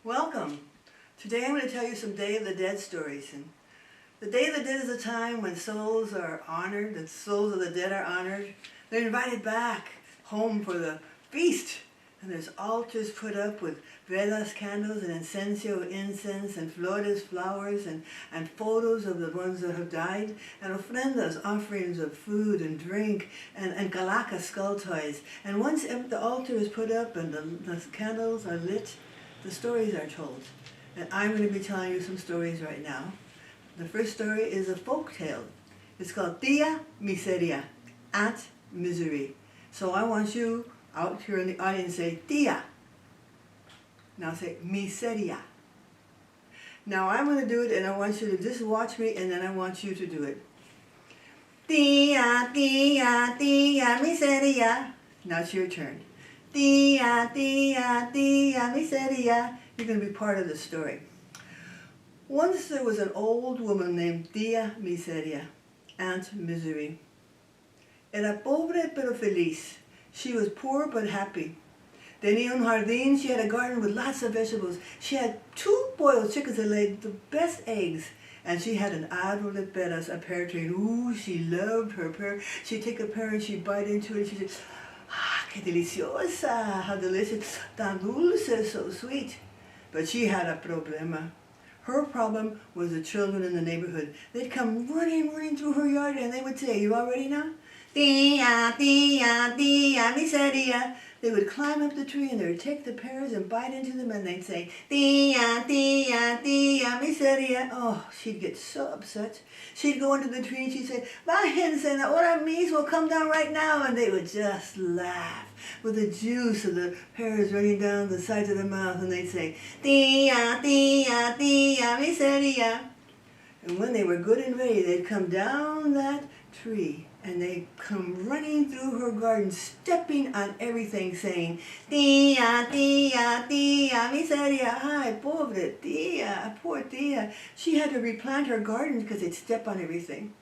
Welcome. Today I'm going to tell you some Day of the Dead stories. And the Day of the Dead is a time when souls are honored, the souls of the dead are honored. They're invited back home for the feast. And there's altars put up with velas, candles, and incenso, incense, and flores, flowers, and photos of the ones that have died, and ofrendas, offerings of food and drink, and calaca, skull toys. And once the altar is put up and the candles are lit, the stories are told. And I'm going to be telling you some stories right now. The first story is a folk tale. It's called Miseria, Aunt Misery. So I want you out here in the audience say Tia. Now say Miseria. Now I'm going to do it and I want you to just watch me and then I want you to do it. Tia, tia, tia, miseria. Now it's your turn. Tia, tia, tia, miseria. You're going to be part of the story. Once there was an old woman named Tia Miseria, Aunt Misery. Era pobre pero feliz. She was poor but happy. Tenía un jardín, she had a garden with lots of vegetables. She had 2 boiled chickens that laid the best eggs. And she had an árbol de peras, a pear tree. Ooh, she loved her pear. She'd take a pear and she'd bite into it and she'd say, ah, qué deliciosa, how delicious, tan dulce, so sweet. But she had a problema. Her problem was the children in the neighborhood. They'd come running through her yard and they would say, you all ready now? Tia, tia, tia, miseria. They would climb up the tree and they would take the pears and bite into them and they'd say, tia, tia, tia, miseria. Oh, she'd get so upset. She'd go into the tree and she'd say, bájense, ahora mismo, come down right now. And they would just laugh with the juice of the pears running down the sides of their mouth and they'd say, tia, tia, tia, miseria. And when they were good and ready, they'd come down that tree and they'd come running through her garden, stepping on everything, saying, tia, tia, tia, miseria, ay, pobre tia, poor tia. She had to replant her garden because they'd step on everything.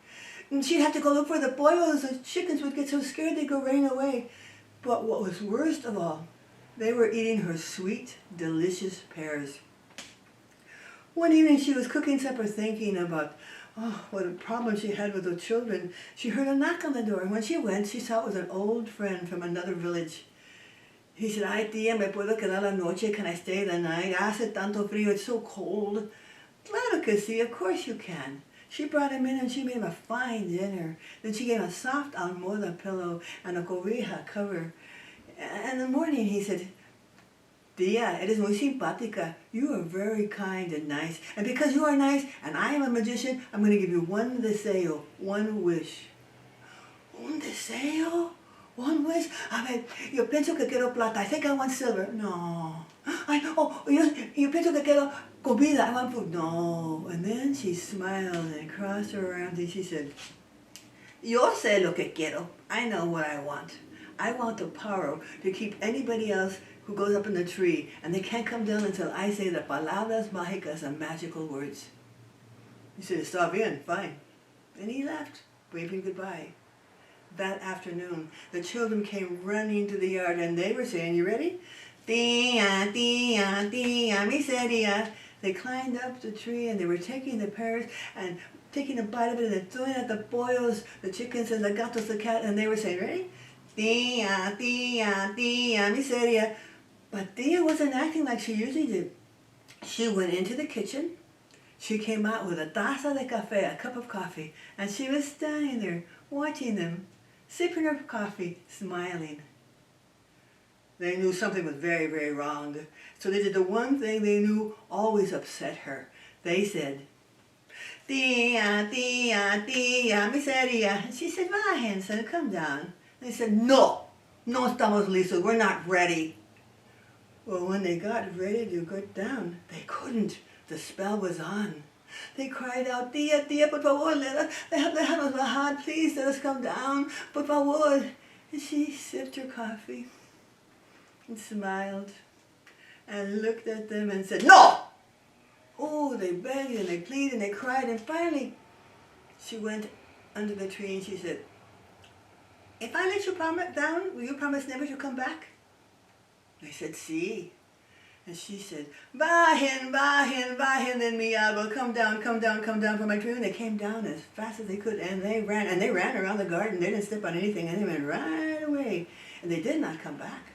And she'd have to go look for the pollos. The chickens would get so scared they'd go running away. But what was worst of all, they were eating her sweet, delicious pears. One evening she was cooking supper thinking about what a problem she had with the children. She heard a knock on the door, and when she went, she saw it was an old friend from another village. He said, ay tía, ¿me puedo quedar la noche? Can I stay the night? Hace tanto frío, it's so cold. Claro que sí, of course you can. She brought him in and she made him a fine dinner. Then she gave him a soft almohada pillow and a cobija cover. And in the morning he said, Tia, eres muy simpática. You are very kind and nice. And because you are nice and I am a magician, I'm going to give you one deseo, one wish. Un deseo? One wish? A ver, yo pienso que quiero plata. I think I want silver. No. Yo pienso que quiero comida. I want food. No. And then she smiled and crossed her arms and she said, Yo sé lo que quiero. I know what I want. I want the power to keep anybody else who goes up in the tree, and they can't come down until I say the palabras mágicas, the magical words. He said, está bien, fine. And he left, waving goodbye. That afternoon, the children came running to the yard, and they were saying, you ready? Tia, tia, tia, miseria. They climbed up the tree, and they were taking the pears, and taking a bite of it, and throwing at the pollos, the chickens, and the gatos, the cat, and they were saying, ready? Tia, tia, tia, miseria. But Tia wasn't acting like she usually did. She went into the kitchen. She came out with a taza de café, a cup of coffee, and she was standing there watching them, sipping her coffee, smiling. They knew something was very, very wrong. So they did the one thing they knew always upset her. They said, Tia, tia, tia, miseria. And she said, bájense, come down. They said, no estamos listos, we're not ready. Well, when they got ready to get down, they couldn't. The spell was on. They cried out, Tia, tia, por favor, déjanos bajar, please, let us come down, por favor. And she sipped her coffee and smiled and looked at them and said, no! Oh, they begged and they pleaded and they cried, and finally she went under the tree and she said, if I let you down, will you promise never to come back? They said, sí. And she said, Bajen, bajen, bajen de mi árbol, come down, come down, come down from my tree. And they came down as fast as they could, and they ran around the garden. They didn't step on anything, and they went right away. And they did not come back.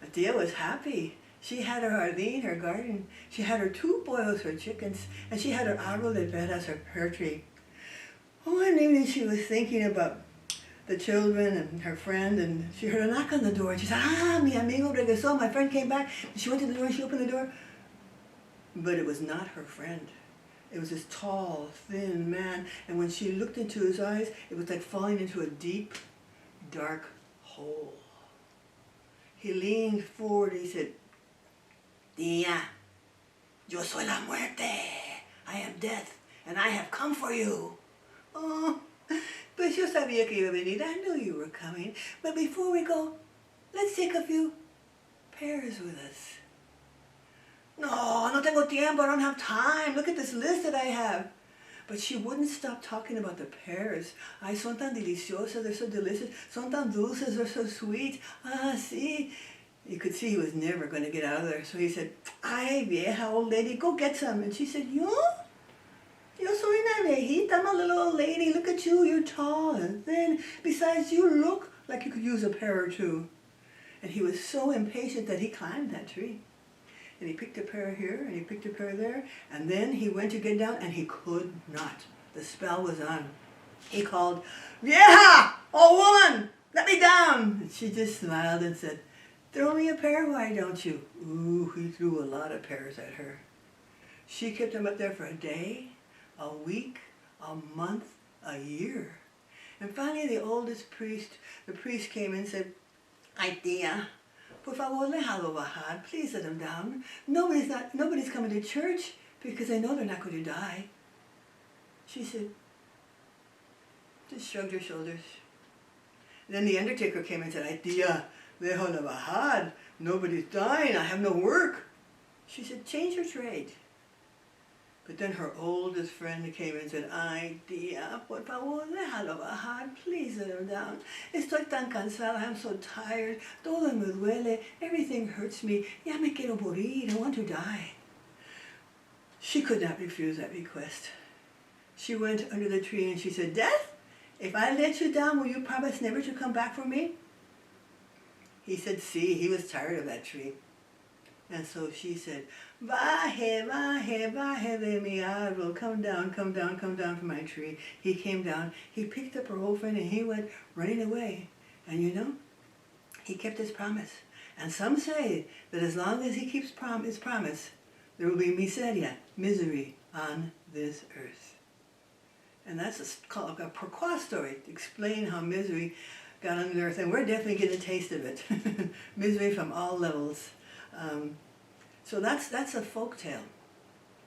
But Tia was happy. She had her jardín, her garden. She had her 2 boys, her chickens, and she had her árbol de veras, her pear tree. One evening she was thinking about the children and her friend, and she heard a knock on the door, and she said, mi amigo regresó, my friend came back. And she went to the door and she opened the door, but it was not her friend. It was this tall, thin man, and when she looked into his eyes, it was like falling into a deep, dark hole. He leaned forward and he said, Tia, yo soy la muerte. I am death, and I have come for you. Oh, pues yo sabía que iba a venir. I knew you were coming. But before we go, let's take a few pears with us. No tengo tiempo. I don't have time. Look at this list that I have. But she wouldn't stop talking about the pears. Ay, son tan deliciosas. They're so delicious. Son tan dulces. They're so sweet. Ah, sí. You could see he was never going to get out of there. So he said, ay, vieja, old lady, go get some. And she said, yo soy una viejita. I'm a little old lady. Look at you. You're tall and thin. Besides, you look like you could use a pear or two. And he was so impatient that he climbed that tree. And he picked a pear here, and he picked a pear there. And then he went to get down, and he could not. The spell was on. He called, vieja, old woman, let me down. And she just smiled and said, throw me a pear, why don't you? Ooh, he threw a lot of pears at her. She kept him up there for a day, a week, a month, a year. And finally the priest came and said, ay, tia, por favor, déjalo bajar. Please let him down. Nobody's coming to church because they know they're not going to die. She said, just shrugged her shoulders. And then the undertaker came and said, ay, tia, déjalo bajar. Nobody's dying. I have no work. She said, change your trade. But then her oldest friend came and said, ay, tia, por favor, déjalo bajar. Please let him down. Estoy tan cansada. I'm so tired. Todo me duele. Everything hurts me. Ya me quiero morir. I want to die. She could not refuse that request. She went under the tree and she said, Death, if I let you down, will you promise never to come back for me? He said, see, he was tired of that tree. And so she said, baje, baje, baje de mi árbol. Come down, come down, come down from my tree. He came down, he picked up her old friend, and he went running away. And you know, he kept his promise. And some say that as long as he keeps his promise, there will be miseria, misery, on this earth. And that's called a pourquoi story, to explain how misery got on the earth. And we're definitely getting a taste of it. Misery from all levels. So that's a folk tale.